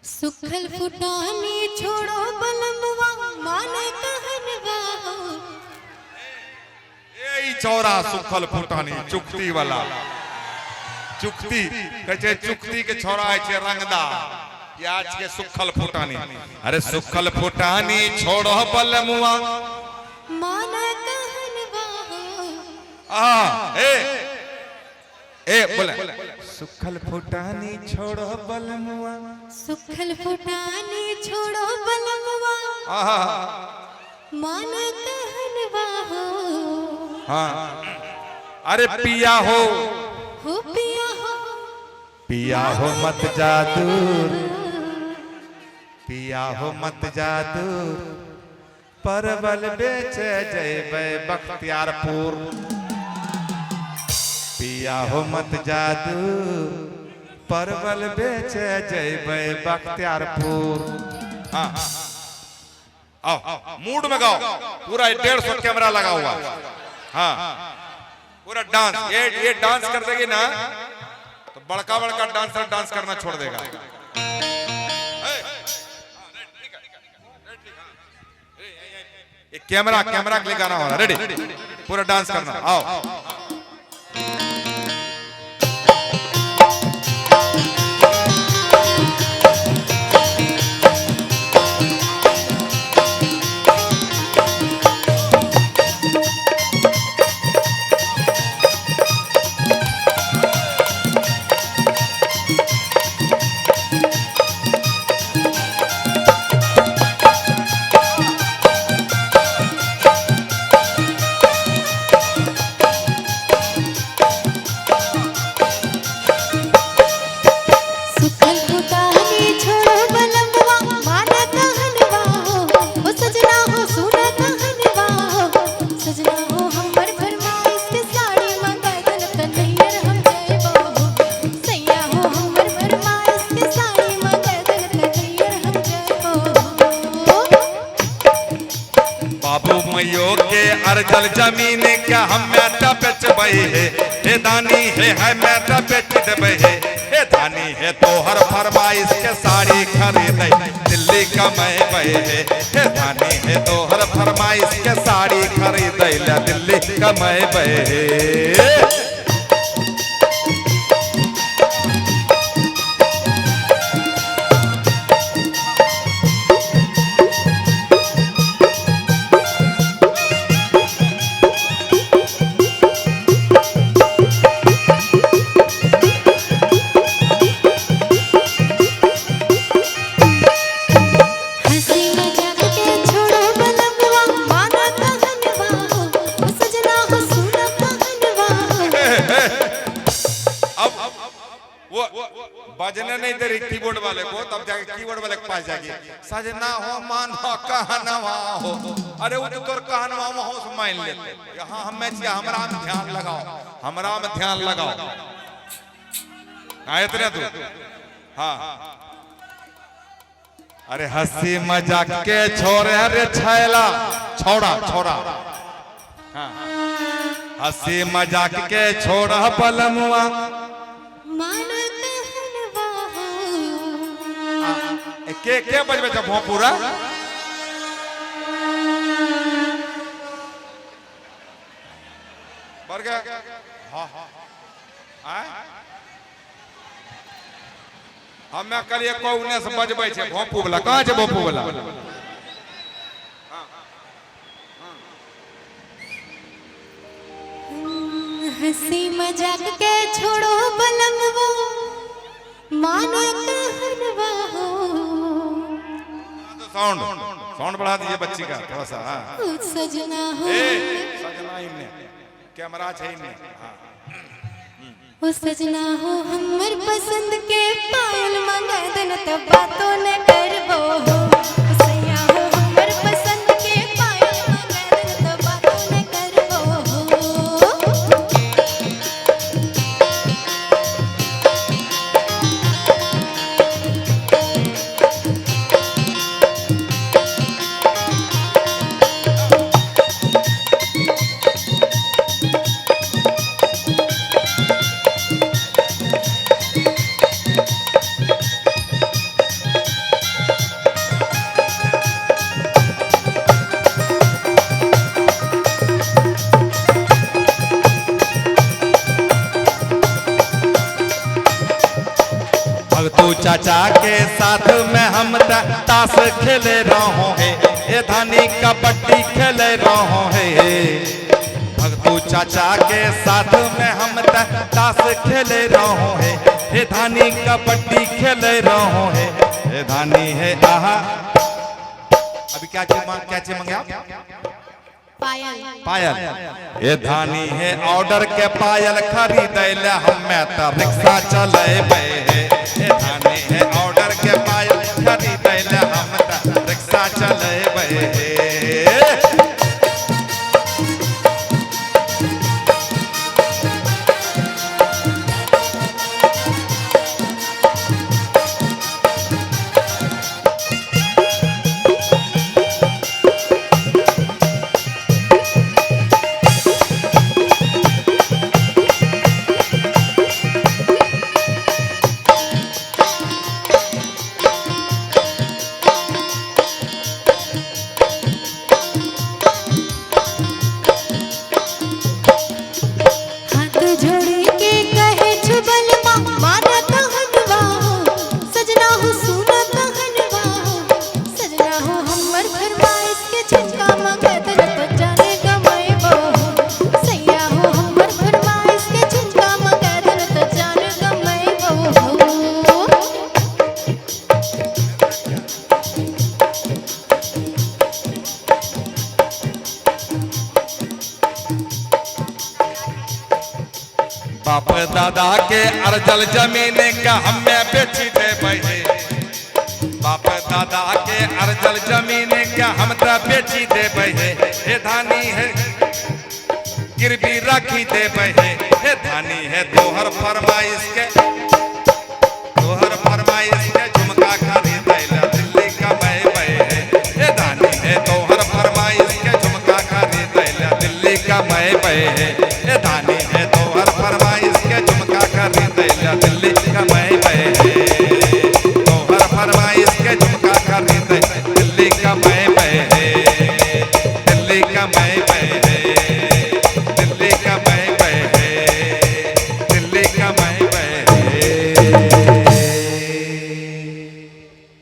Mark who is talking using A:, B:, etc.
A: सुखल फुटानी छोड़ो बलमवा माने कहनवा
B: यही चौरा सुखल फुटानी चुक्ति वाला चुक्ति कहे चुक्ति के छोरा है रंगदा आज के सुखल फुटानी। अरे सुखल फुटानी छोड़ो बलमुआ
A: माने कहनवा
B: ए बोले सुखल फुटानी छोड़ो बलमुआ
A: सुखल फुटानी छोड़ो बलमवा माने कहनवा
B: हाँ अरे पिया हो पिया हो मत जा दूर पिया हो मत जा दूर परवल बेचे जैबे बख्तियारपुर पिया हो मत जा दूर परवल बेचे जैबे बख्तियारपुर। हाँ आओ मूड में गाओ पूरा 150 कैमरा लगा हुआ। हाँ पूरा डांस ये डांस कर देगी ना तो बड़का बड़का डांसर डांस करना छोड़ देगा। ये कैमरा के लिए गाना हो रहा है। रेडी पूरा डांस करना। आओ अर्जल जमीन क्या हम मैटा बेच बही है हे दानी है मैटा बेच देबे हे दानी है तोहर फरमाइश के साड़ी खरीद दिल्ली कमाए बहे हे दानी है तोहर फरमाइश के साड़ी खरीद दिल्ली कमाए बहे। बजने नहीं दे रही कीबोर्ड वाले को तब जाके कीबोर्ड वाले के पास जाके सजना हो मानो कहनवा हो। अरे वो तो तोर कहनवा हो मान लेते यहाँ हमें हमरा में ध्यान लगाओ हमरा में ध्यान लगाओ। हाँ इतने तू हाँ अरे हंसी मजाक के छोरे अरे छैला छोड़ा छोड़ा हाँ हंसी मजाक के छोड़ा बलमुआ के बजबे जब हो पूरा बढ़ गया। हम कल कोने से बजबे छे भोपू वाला कहाँ छे भोपू वाला
A: हंसी मजाक के छोड़ो बलमवा माने कहनवा
B: साउंड साउंड बढ़ा दीजिए बच्ची का थोड़ा सा। हाँ
A: सजना हो
B: सजना इनने कैमरा छे इनने। हाँ
A: ओ सजना हो हमर पसंद के पायल मंगा देन त बातों न करबो हो सैया हो हमर पसंद के पायल मंगा देन त बातों न करबो हो।
B: के साथ में हम ताश खेले रहो है, ए धानी कबड्डी खेले रहो है। भगतू चाचा के साथ में हम ताश खेले रहो है, ए धानी कबड्डी खेले रहो है। ए धानी है आहा, अभी क्या चीज मांगे आप?
A: पायल।
B: पायल। ये धानी है ऑर्डर के पायल खरीदैले हमें त रिक्शा चलेबे है। ये धानी है ऑर्डर के पायल खरीदैले हम त रिक्शा चलेबे है। बाप दादा के अर्जल जमीन का हमें बेची दे बहे। बाप दादा के अर्जल जमीन का हम त बेची दे बहे। हे धानी है गिरवी रखी दे बहे। हे धानी है तोहर फरमाइश के झुमका खरीदैला दिल्ली का मैं बहे। हे धानी है तोहर फरमाइश के झुमका खरीदैला दिल्ली का मैं बहे। हे धानी है तोहर फरमाइश के